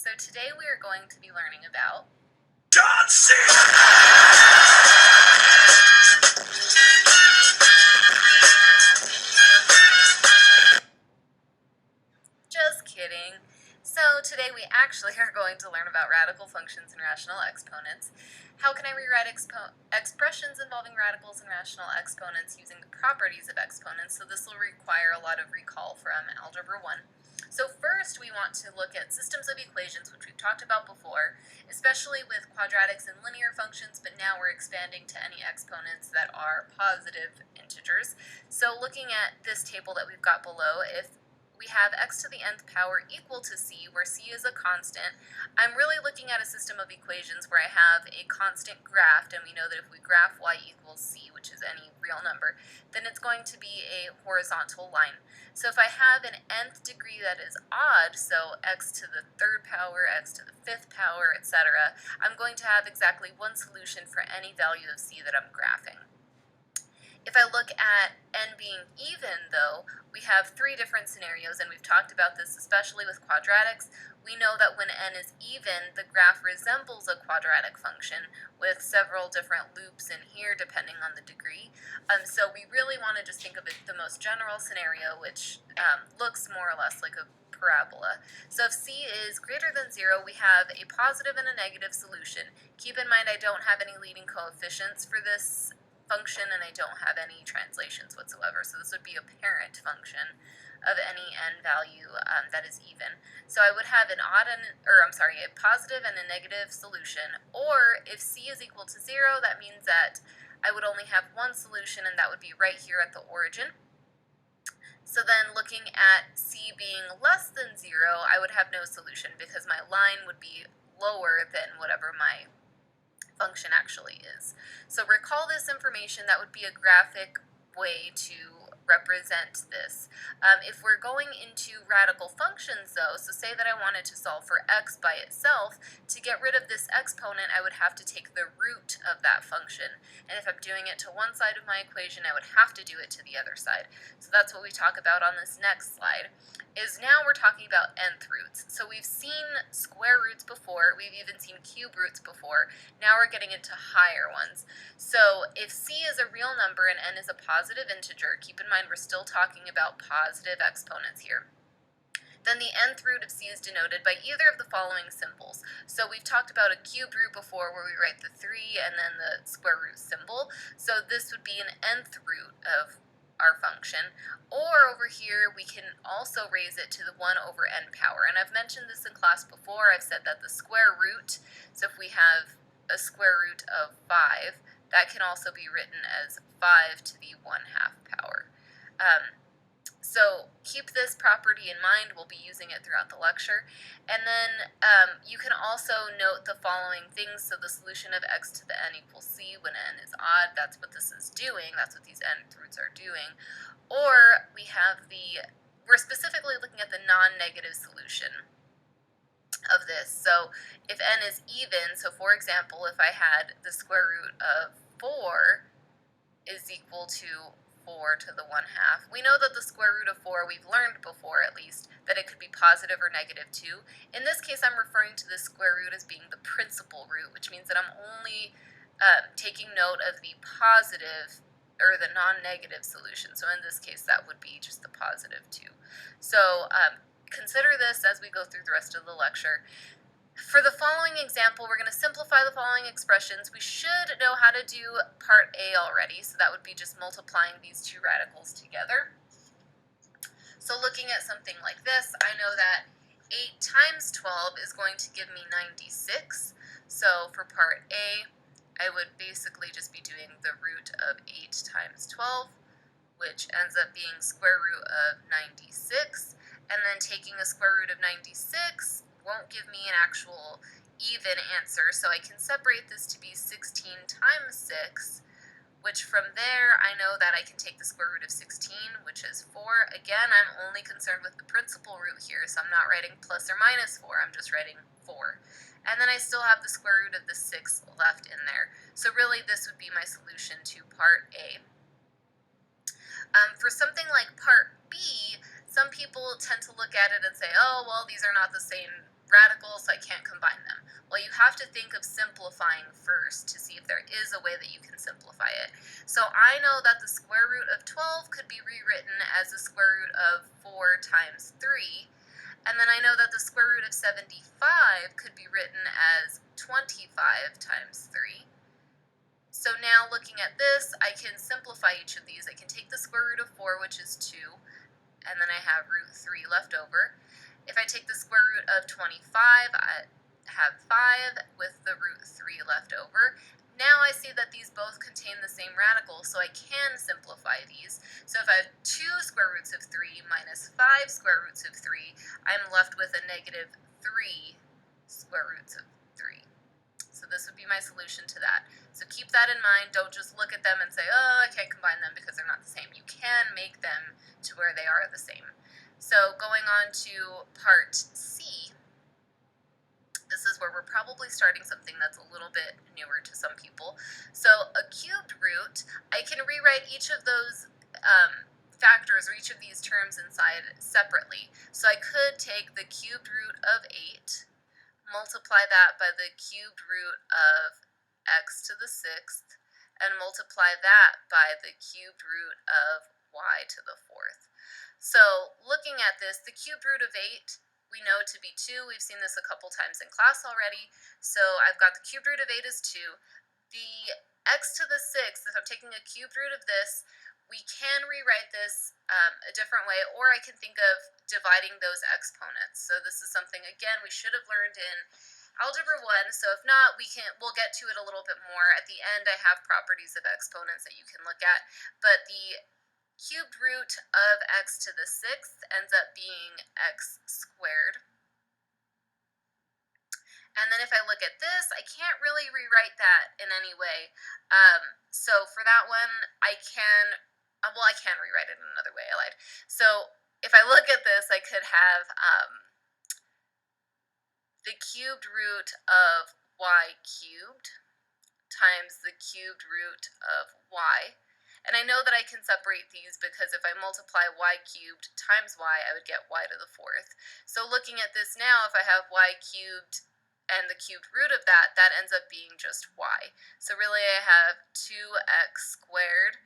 So today we are going to be learning about John C. Just kidding. So today we actually are going to learn about radical functions and rational exponents. How can I rewrite expressions involving radicals and rational exponents using the properties of exponents? So this will require a lot of recall from Algebra 1. So first we want to look at systems of equations, which we've talked about before, especially with quadratics and linear functions, but now we're expanding to any exponents that are positive integers. So looking at this table that we've got below, if we have x to the nth power equal to c, where c is a constant. I'm really looking at a system of equations where I have a constant graphed, and we know that if we graph y equals c, which is any real number, then it's going to be a horizontal line. So if I have an nth degree that is odd, so x to the third power, x to the fifth power, etc., I'm going to have exactly one solution for any value of c that I'm graphing. If I look at n being even, though, we have three different scenarios, and we've talked about this especially with quadratics. We know that when n is even, the graph resembles a quadratic function with several different loops in here depending on the degree. So we really want to just think of it the most general scenario, which looks more or less like a parabola. So if c is greater than 0, we have a positive and a negative solution. Keep in mind I don't have any leading coefficients for this function, and I don't have any translations whatsoever, so this would be a parent function of any n value that is even. So I would have a positive and a negative solution, or if c is equal to 0, that means that I would only have one solution, and that would be right here at the origin. So then looking at c being less than 0, I would have no solution because my line would be lower than whatever my function actually is. So recall this information. That would be a graphic way to represent this. If we're going into radical functions, though, so say that I wanted to solve for x by itself, to get rid of this exponent, I would have to take the root of that function. And if I'm doing it to one side of my equation, I would have to do it to the other side. So that's what we talk about on this next slide, is now we're talking about nth roots. So we've seen square roots before, we've even seen cube roots before, now we're getting into higher ones. So if c is a real number and n is a positive integer, keep in mind we're still talking about positive exponents here, then the nth root of c is denoted by either of the following symbols. So we've talked about a cubed root before, where we write the 3 and then the square root symbol. So this would be an nth root of our function. Or over here, we can also raise it to the 1 over n power. And I've mentioned this in class before. I've said that the square root, so if we have a square root of 5, that can also be written as 5 to the 1/2 power. So keep this property in mind. We'll be using it throughout the lecture. And then you can also note the following things. So the solution of x to the n equals c when n is odd, that's what this is doing. That's what these nth roots are doing. Or we're specifically looking at the non-negative solution of this. So if n is even, so for example, if I had the square root of 4 is equal to 4 to the 1/2. We know that the square root of 4, we've learned before at least, that it could be positive or negative too. In this case, I'm referring to the square root as being the principal root, which means that I'm only taking note of the positive or the non-negative solution. So in this case, that would be just the positive 2. So consider this as we go through the rest of the lecture. For the following example, we're going to simplify the following expressions. We should know how to do part A already, so that would be just multiplying these two radicals together. So looking at something like this, I know that 8 times 12 is going to give me 96. So for part A, I would basically just be doing the root of 8 times 12, which ends up being square root of 96, and then taking a square root of 96 won't give me an actual even answer, so I can separate this to be 16 times 6, which from there I know that I can take the square root of 16, which is 4. Again, I'm only concerned with the principal root here, so I'm not writing plus or minus 4, I'm just writing 4. And then I still have the square root of the 6 left in there. So really this would be my solution to part A. For something like part B, some people tend to look at it and say, oh, well, these are not the same radical, so I can't combine them. Well, you have to think of simplifying first to see if there is a way that you can simplify it. So I know that the square root of 12 could be rewritten as the square root of 4 times 3. And then I know that the square root of 75 could be written as 25 times 3. So now looking at this, I can simplify each of these. I can take the square root of 4, which is 2, and then I have root 3 left over. If I take the square root of 25, I have 5 with the root 3 left over. Now I see that these both contain the same radical, so I can simplify these. So if I have 2 square roots of 3 minus 5 square roots of 3, I'm left with a negative 3 square roots of 3. So this would be my solution to that. So keep that in mind. Don't just look at them and say, oh, I can't combine them because they're not the same. You can make them to where they are the same. So going on to part C, this is where we're probably starting something that's a little bit newer to some people. So a cubed root, I can rewrite each of those factors or each of these terms inside separately. So I could take the cubed root of 8, multiply that by the cubed root of x to the 6th, and multiply that by the cubed root of y to the 4th. So looking at this, the cubed root of 8 we know to be 2. We've seen this a couple times in class already. So I've got the cubed root of 8 is 2. The x to the 6th, if I'm taking a cubed root of this, we can rewrite this a different way, or I can think of dividing those exponents. So this is something, again, we should have learned in Algebra 1, so if not, we'll get to it a little bit more. At the end, I have properties of exponents that you can look at, but the cubed root of x to the 6th ends up being x squared. And then if I look at this, I can't really rewrite that in any way. So for that one, I can rewrite it in another way. I lied. So if I look at this, I could have the cubed root of y cubed times the cubed root of y. And I know that I can separate these because if I multiply y cubed times y, I would get y to the 4th. So looking at this now, if I have y cubed and the cubed root of that, that ends up being just y. So really I have 2x squared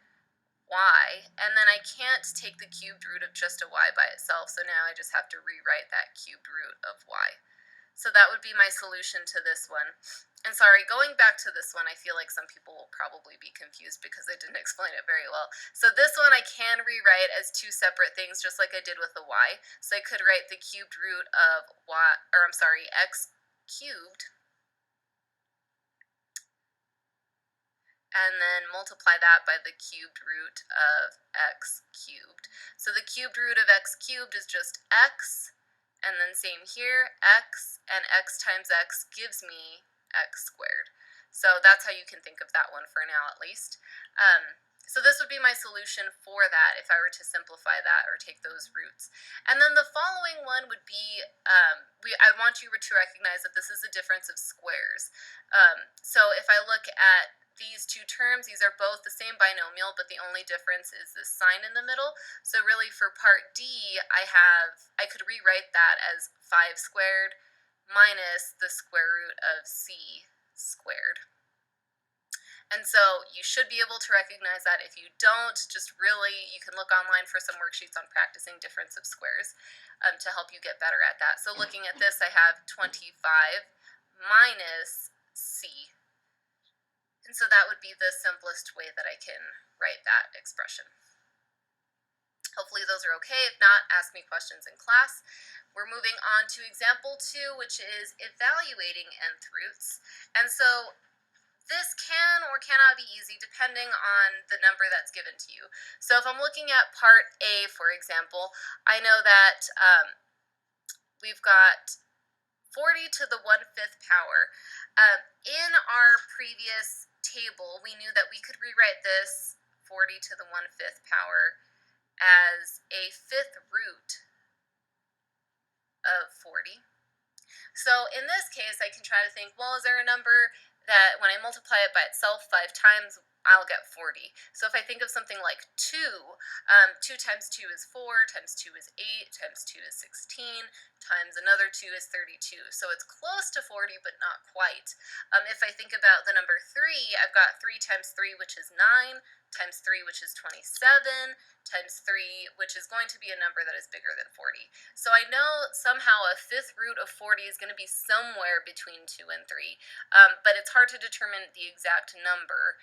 y, and then I can't take the cubed root of just a y by itself, so now I just have to rewrite that cubed root of y. So that would be my solution to this one. And sorry, going back to this one, I feel like some people will probably be confused because I didn't explain it very well. So this one I can rewrite as 2 separate things, just like I did with the y. So I could write the cubed root of x cubed, and then multiply that by the cubed root of x cubed. So the cubed root of x cubed is just x, and then same here, x, and x times x gives me x squared. So that's how you can think of that one for now, at least. So this would be my solution for that if I were to simplify that or take those roots. And then the following one would be, I want you to recognize that this is a difference of squares. So if I look at these two terms, these are both the same binomial, but the only difference is the sign in the middle. So really for part D, I could rewrite that as 5 squared minus the square root of c squared. And so you should be able to recognize that. If you don't, you can look online for some worksheets on practicing difference of squares to help you get better at that. So looking at this, I have 25 minus c. And so that would be the simplest way that I can write that expression. Hopefully those are okay. If not, ask me questions in class. We're moving on to example 2, which is evaluating nth roots. And so this can or cannot be easy depending on the number that's given to you. So if I'm looking at part A, for example, I know that we've got 40 to the 1/5 power. In our previous table, we knew that we could rewrite this 40 to the 1/5 power as a 5th root of 40. So in this case, I can try to think, well, is there a number that when I multiply it by itself 5 times, I'll get 40. So if I think of something like 2, 2 times 2 is 4, times 2 is 8, times 2 is 16, times another 2 is 32. So it's close to 40, but not quite. If I think about the number 3, I've got 3 times 3, which is 9, times 3, which is 27, times 3, which is going to be a number that is bigger than 40. So I know somehow a fifth root of 40 is going to be somewhere between 2 and 3, but it's hard to determine the exact number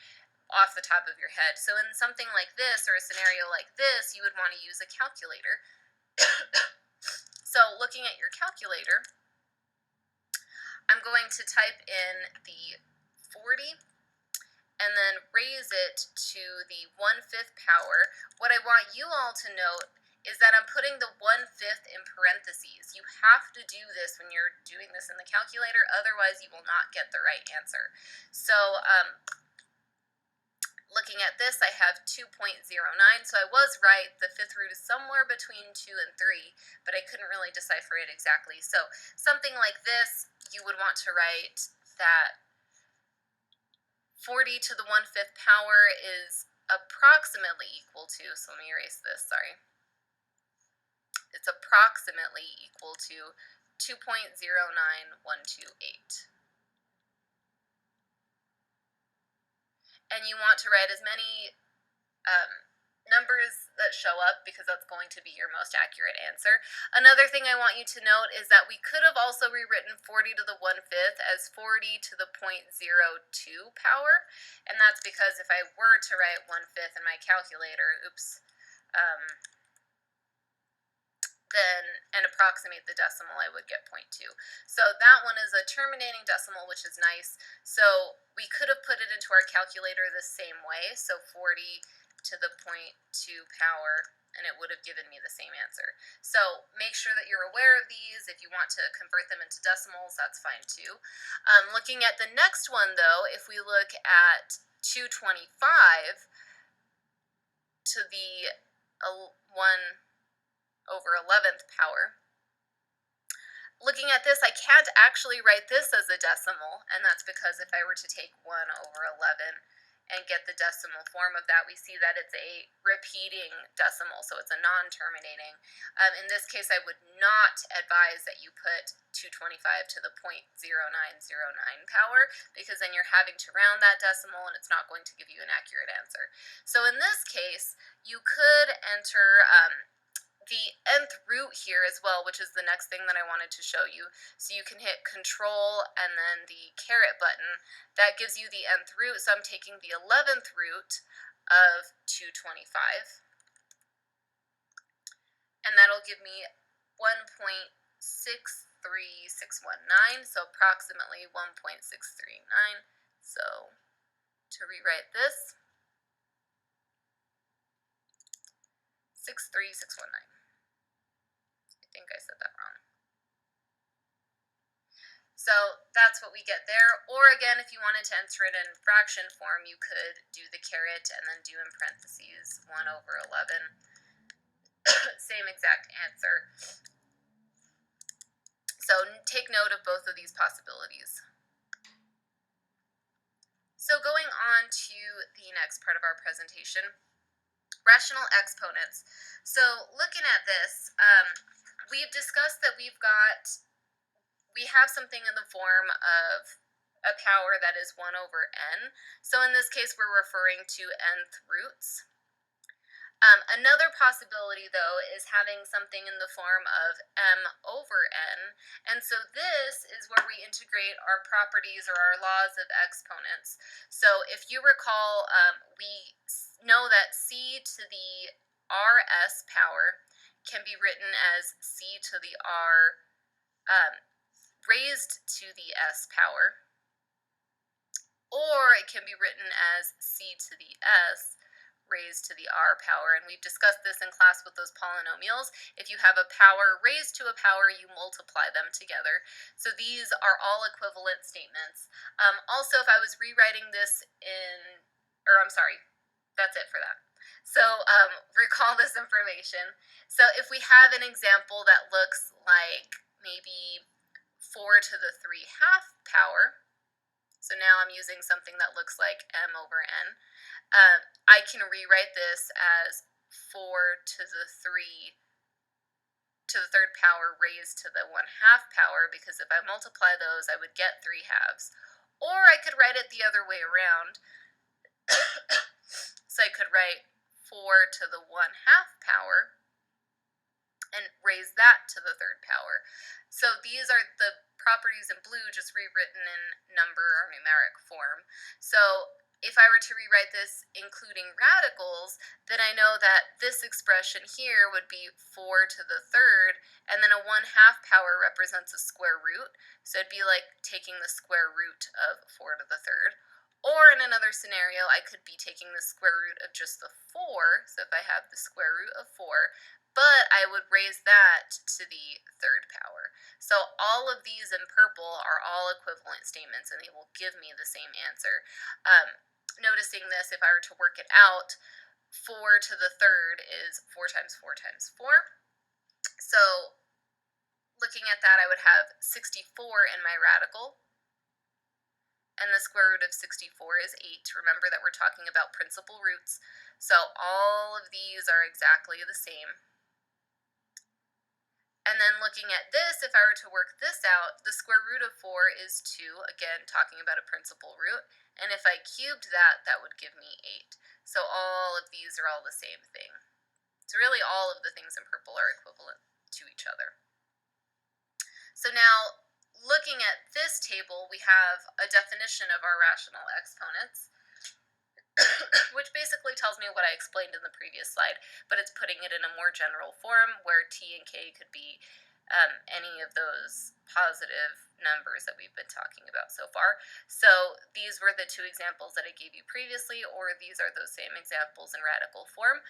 off the top of your head. So in something like this, or a scenario like this, you would want to use a calculator. So looking at your calculator, I'm going to type in the 40 and then raise it to the 1/5 power. What I want you all to note is that I'm putting the 1/5 in parentheses. You have to do this when you're doing this in the calculator, otherwise you will not get the right answer. So looking at this, I have 2.09, so I was right. The fifth root is somewhere between 2 and 3, but I couldn't really decipher it exactly. So something like this, you would want to write that 40 to the 1/5 power is approximately equal to, so let me erase this, sorry. It's approximately equal to 2.09128. And you want to write as many numbers that show up because that's going to be your most accurate answer. Another thing I want you to note is that we could have also rewritten 40 to the 1/5 as 40 to the 0.02 power, and that's because if I were to write 1/5 in my calculator, then and approximate the decimal, I would get 0.2. So that one is a terminating decimal, which is nice. So we could have put it into our calculator the same way, so 40 to the 0.2 power, and it would have given me the same answer. So make sure that you're aware of these. If you want to convert them into decimals, that's fine too. Looking at the next one, though, if we look at 225 to the 1/11th power, looking at this, I can't actually write this as a decimal, and that's because if I were to take 1/11 and get the decimal form of that, we see that it's a repeating decimal, so it's a non-terminating. In this case, I would not advise that you put 225 to the 0.0909 power, because then you're having to round that decimal, and it's not going to give you an accurate answer. So in this case, you could enter the nth root here as well, which is the next thing that I wanted to show you. So you can hit Control and then the caret button. That gives you the nth root, so I'm taking the 11th root of 225. And that'll give me 1.63619, so approximately 1.639. So to rewrite this, 63619. I think I said that wrong. So that's what we get there. Or again, if you wanted to enter it in fraction form, you could do the caret and then do in parentheses 1/11. Same exact answer. So take note of both of these possibilities. So going on to the next part of our presentation, rational exponents. So looking at this, we've discussed that we have something in the form of a power that is 1/n. So in this case, we're referring to nth roots. Another possibility, though, is having something in the form of m/n. And so this is where we integrate our properties or our laws of exponents. So if you recall, we know that c to the rs power can be written as c to the r raised to the s power, or it can be written as c to the s raised to the r power, and we've discussed this in class with those polynomials. If you have a power raised to a power, you multiply them together. So these are all equivalent statements. Also, if I was rewriting this that's it for that. So recall this information. So if we have an example that looks like maybe 4 to the 3/2 power, So now I'm using something that looks like m over n. I can rewrite this as 4 to the 3 power raised to the 1/2 power, because if I multiply those, I would get 3/2. Or I could write it the other way around. So I could write 4 to the 1/2 power and raise that to the 3rd power. So these are the properties in blue, just rewritten in number or numeric form. So if I were to rewrite this including radicals, then I know that this expression here would be 4 to the 3rd, and then a 1/2 power represents a square root. So it'd be like taking the square root of 4 to the 3rd. Or in another scenario, I could be taking the square root of just the 4. So if I have the square root of 4, but I would raise that to the 3rd power. So all of these in purple are all equivalent statements, and they will give me the same answer. Noticing this, if I were to work it out, 4 to the 3rd is 4 times 4 times 4. So looking at that, I would have 64 in my radical, and the square root of 64 is 8. Remember that we're talking about principal roots, so all of these are exactly the same. And then looking at this, if I were to work this out, the square root of 4 is 2, again talking about a principal root, and if I cubed that, that would give me 8. So all of these are all the same thing. So really all of the things in purple are equivalent to each other. So now, looking at this table, we have a definition of our rational exponents, which basically tells me what I explained in the previous slide, but it's putting it in a more general form where t and k could be any of those positive numbers that we've been talking about so far. So these were the 2 examples that I gave you previously, or these are those same examples in radical form.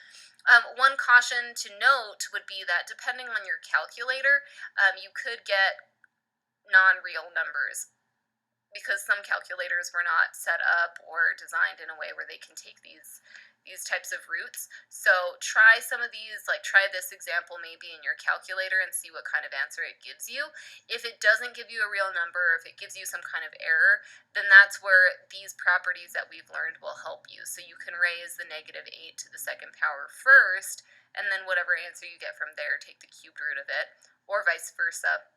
One caution to note would be that depending on your calculator, you could get non-real numbers, because some calculators were not set up or designed in a way where they can take these types of roots. So try some of these, like try this example maybe in your calculator and see what kind of answer it gives you. If it doesn't give you a real number, or if it gives you some kind of error, then that's where these properties that we've learned will help you. So you can raise the -8 to the 2nd power first, and then whatever answer you get from there, take the cubed root of it, or vice versa.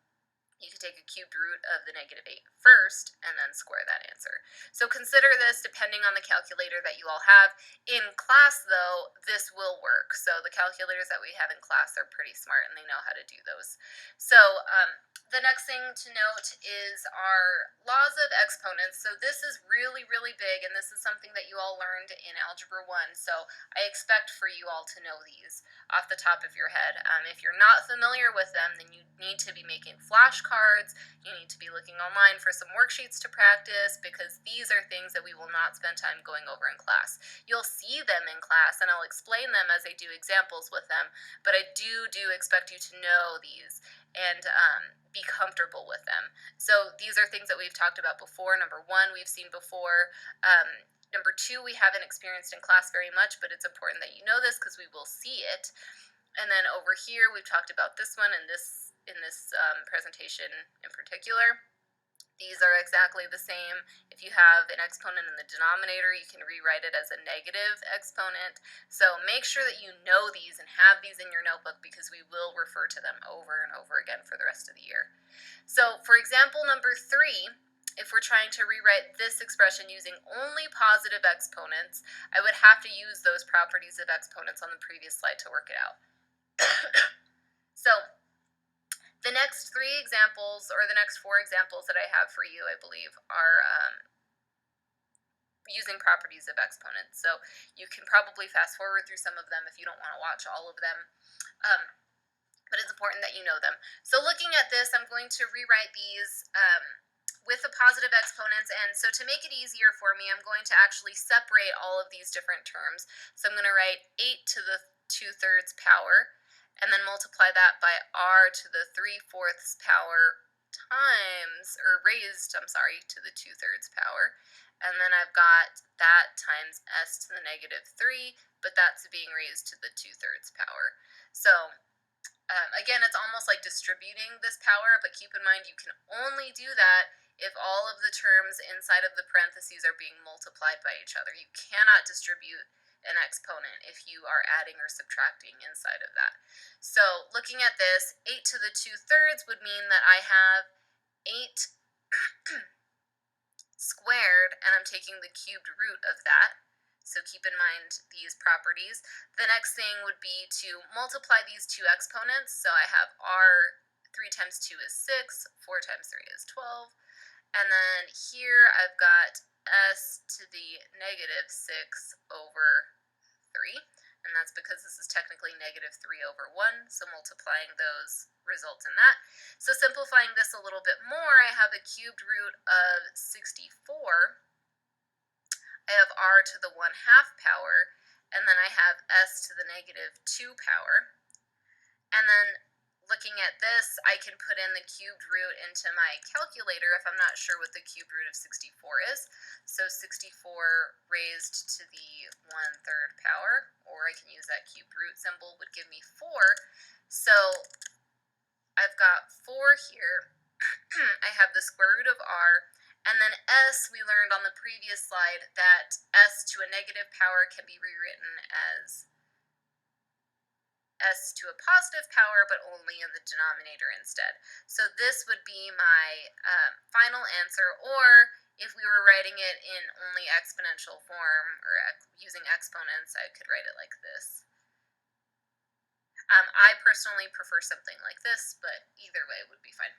You could take a cubed root of the -8 first and then square that answer. So consider this depending on the calculator that you all have. In class, though, this will work. So the calculators that we have in class are pretty smart, and they know how to do those. So the next thing to note is our laws of exponents. So this is really, really big, and this is something that you all learned in Algebra 1. So I expect for you all to know these off the top of your head. If you're not familiar with them, then you need to be making flashcards. You need to be looking online for some worksheets to practice, because these are things that we will not spend time going over in class. You'll see them in class, and I'll explain them as I do examples with them, but I do expect you to know these and be comfortable with them. So these are things that we've talked about before. Number 1, we've seen before. Number 2, we haven't experienced in class very much, but it's important that you know this because we will see it. And then over here, we've talked about this one in this presentation in particular. These are exactly the same. If you have an exponent in the denominator, you can rewrite it as a negative exponent. So make sure that you know these and have these in your notebook, because we will refer to them over and over again for the rest of the year. So for example number 3, if we're trying to rewrite this expression using only positive exponents, I would have to use those properties of exponents on the previous slide to work it out. So the next 3 examples, or the next 4 examples that I have for you, I believe, are using properties of exponents. So you can probably fast forward through some of them if you don't want to watch all of them. But it's important that you know them. So looking at this, I'm going to rewrite these with the positive exponents, and so to make it easier for me, I'm going to actually separate all of these different terms. So I'm going to write 8 to the 2/3 power, and then multiply that by r to the 3/4 power times, or raised, I'm sorry, to the 2/3 power. And then I've got that times s to the -3, but that's being raised to the 2/3 power. So again, it's almost like distributing this power, but keep in mind you can only do that if all of the terms inside of the parentheses are being multiplied by each other. You cannot distribute an exponent if you are adding or subtracting inside of that. So looking at this, 8 to the 2/3 would mean that I have 8 squared, and I'm taking the cubed root of that. So keep in mind these properties. The next thing would be to multiply these two exponents. So I have r, 3 times 2 is 6, 4 times 3 is 12. And then here I've got s to the negative 6 over 3. And that's because this is technically negative 3 over 1, so multiplying those results in that. So simplifying this a little bit more, I have a cubed root of 64. I have r to the 1/2 power, and then I have s to the negative 2 power. And then looking at this, I can put in the cubed root into my calculator if I'm not sure what the cubed root of 64 is. So 64 raised to the 1/3 power, or I can use that cubed root symbol, would give me 4. So I've got 4 here. I have the square root of r, and then s, we learned on the previous slide that s to a negative power can be rewritten as s to a positive power, but only in the denominator instead. So this would be my final answer, or if we were writing it in only exponential form or using exponents, I could write it like this. I personally prefer something like this, but either way would be fine.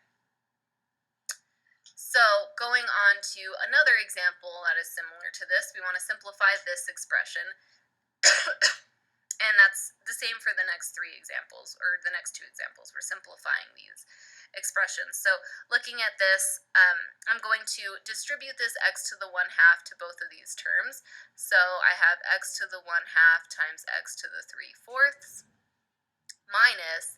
So going on to another example that is similar to this, we want to simplify this expression. And that's the same for the next 3 examples, or the next 2 examples. We're simplifying these expressions. So looking at this, I'm going to distribute this x to the 1/2 to both of these terms. So I have x to the 1/2 times x to the 3/4 minus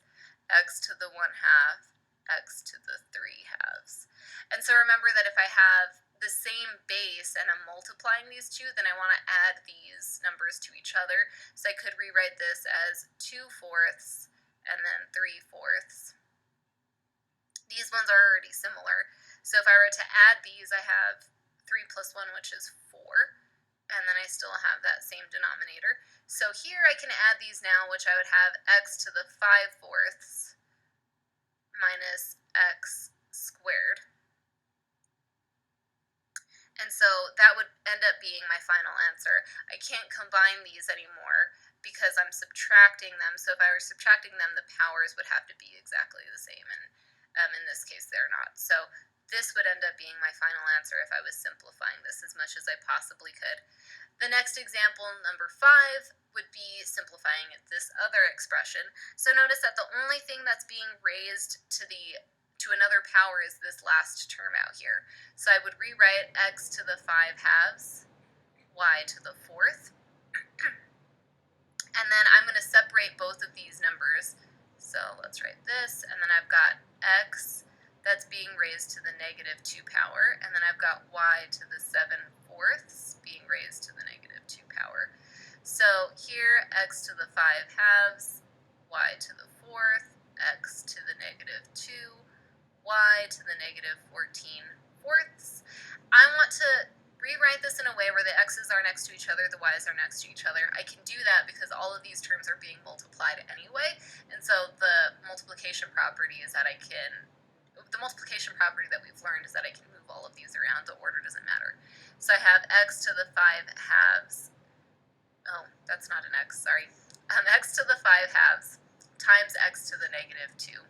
x to the 1/2 x to the 3/2. And so remember that if I have the same base and I'm multiplying these two, then I want to add these numbers to each other. So I could rewrite this as 2/4 and then 3/4. These ones are already similar. So if I were to add these, I have 3 plus 1, which is 4. And then I still have that same denominator. So here I can add these now, which I would have x to the 5/4 minus x squared. And so that would end up being my final answer. I can't combine these anymore because I'm subtracting them. So if I were subtracting them, the powers would have to be exactly the same. And in this case, they're not. So this would end up being my final answer if I was simplifying this as much as I possibly could. The next example, number 5, would be simplifying this other expression. So notice that the only thing that's being raised to another power is this last term out here. So I would rewrite x to the 5/2, y to the 4th. And then I'm going to separate both of these numbers. So let's write this, and then I've got x that's being raised to the negative 2 power, and then I've got y to the 7/4 being raised to the negative 2 power. So here, x to the 5/2, y to the 4th, x to the negative 2, y to the negative 14/4. I want to rewrite this in a way where the x's are next to each other, the y's are next to each other. I can do that because all of these terms are being multiplied anyway, and so the multiplication property is that the multiplication property that we've learned is that I can move all of these around. The order doesn't matter. So I have x to the 5/2. Oh, that's not an x, sorry. X to the 5/2 times x to the negative 2.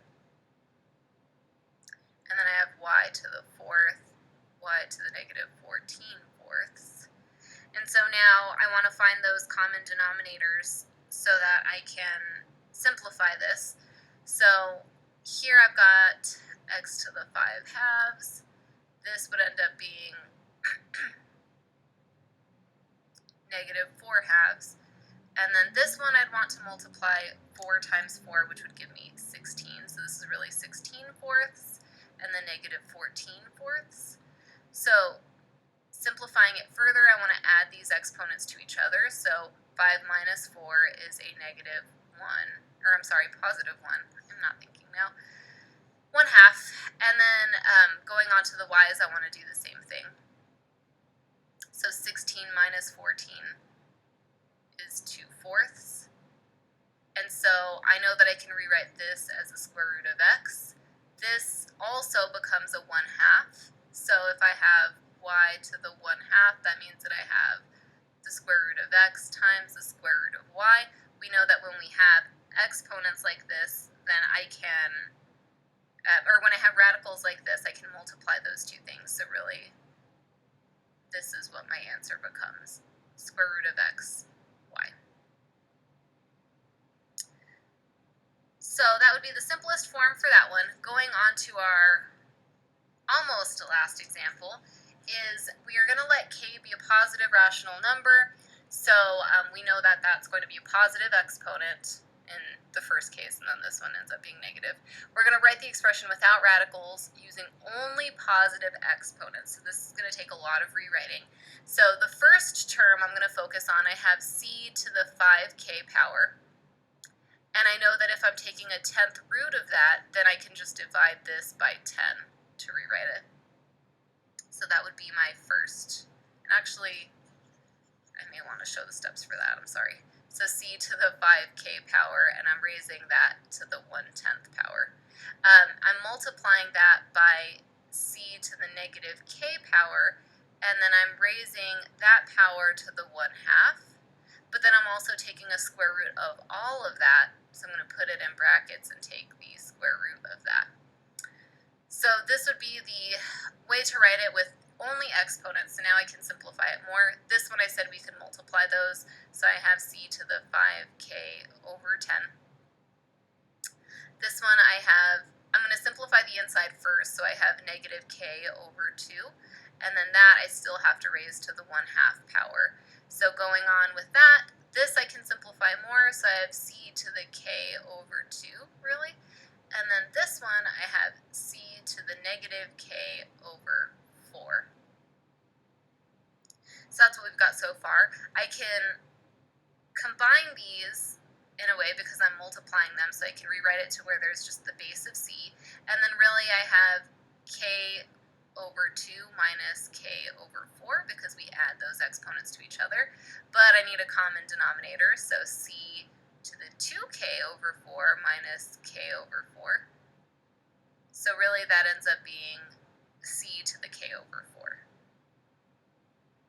And then I have y to the 4th, y to the negative 14/4. And so now I want to find those common denominators so that I can simplify this. So here I've got x to the 5/2. This would end up being negative 4/2. And then this one I'd want to multiply 4 times 4, which would give me 16. So this is really 16/4, and then negative 14/4. So simplifying it further, I want to add these exponents to each other. So 5 minus 4 is a negative 1, or I'm sorry, positive 1. I'm not thinking now. 1/2, and then going on to the y's, I want to do the same thing. So 16 minus 14 is 2/4. And so I know that I can rewrite this as the square root of x. This also becomes a 1/2. So if I have y to the 1/2, that means that I have the square root of x times the square root of y. We know that when we have exponents like this, then I can, or when I have radicals like this, I can multiply those two things. So really, this is what my answer becomes, square root of x, y. So that would be the simplest form for that one. Going on to our almost last example is we are going to let k be a positive rational number. So we know that that's going to be a positive exponent in the first case, and then this one ends up being negative. We're going to write the expression without radicals using only positive exponents. So this is going to take a lot of rewriting. So the first term I'm going to focus on, I have c to the 5k power. And I know that if I'm taking a 10th root of that, then I can just divide this by 10 to rewrite it. So that would be my first. And actually, I may want to show the steps for that, I'm sorry. So c to the 5k power, and I'm raising that to the 1/10 power. I'm multiplying that by c to the negative k power, and then I'm raising that power to the 1/2. But then I'm also taking a square root of all of that, so I'm going to put it in brackets and take the square root of that. So this would be the way to write it with only exponents, so now I can simplify it more. This one I said we could multiply those, so I have c to the 5k over 10. This one I'm going to simplify the inside first, so I have negative k over 2, and then that I still have to raise to the 1/2 power. So going on with that, this I can simplify more, so I have c to the k over 2, really. And then this one, I have c to the negative k over 4. So that's what we've got so far. I can combine these in a way because I'm multiplying them, so I can rewrite it to where there's just the base of c. And then really I have k over 2 minus k over 4 because we add those exponents to each other. But I need a common denominator, so c to the 2k over 4 minus k over 4. So really that ends up being c to the k over 4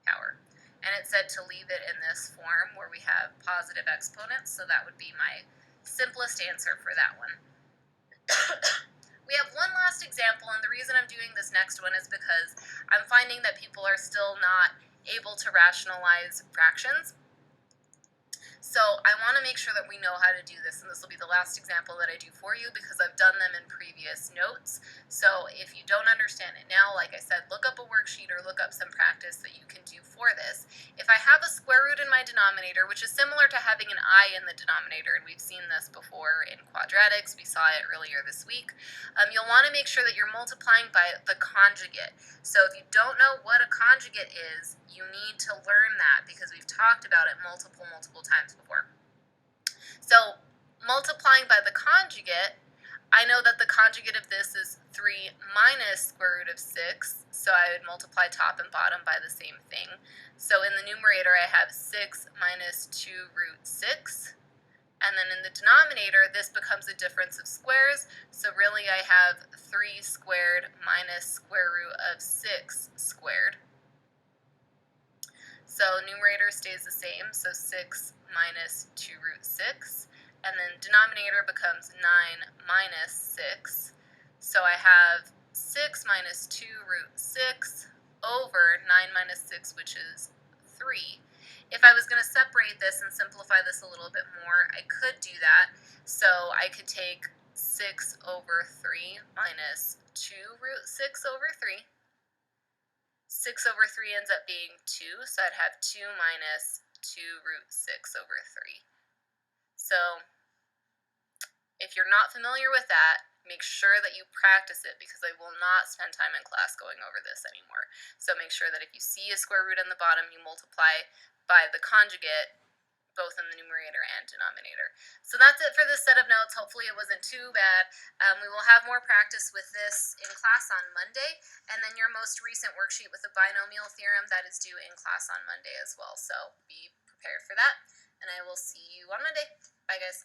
power. And it said to leave it in this form where we have positive exponents, so that would be my simplest answer for that one. We have one last example, and the reason I'm doing this next one is because I'm finding that people are still not able to rationalize fractions. So I want to make sure that we know how to do this, and this will be the last example that I do for you because I've done them in previous notes. So if you don't understand it now, like I said, look up a worksheet or look up some practice that you can do for this. If I have a square root in my denominator, which is similar to having an I in the denominator, and we've seen this before in quadratics, we saw it earlier this week, you'll want to make sure that you're multiplying by the conjugate. So if you don't know what a conjugate is, you need to learn that because we've talked about it multiple times before. So multiplying by the conjugate, I know that the conjugate of this is 3 minus square root of 6, so I would multiply top and bottom by the same thing. So in the numerator I have 6 minus 2 root 6, and then in the denominator this becomes a difference of squares, so really I have 3 squared minus square root of 6 squared. So numerator stays the same, so 6 minus 2 root 6. And then denominator becomes 9 minus 6. So I have 6 minus 2 root 6 over 9 minus 6, which is 3. If I was going to separate this and simplify this a little bit more, I could do that. So I could take 6 over 3 minus 2 root 6 over 3. 6 over 3 ends up being 2, so I'd have 2 minus 2 root 6 over 3. So if you're not familiar with that, make sure that you practice it because I will not spend time in class going over this anymore. So make sure that if you see a square root in the bottom, you multiply by the conjugate both in the numerator and denominator. So that's it for this set of notes. Hopefully it wasn't too bad. We will have more practice with this in class on Monday, and then your most recent worksheet with the binomial theorem, that is due in class on Monday as well. So be prepared for that, and I will see you on Monday. Bye, guys.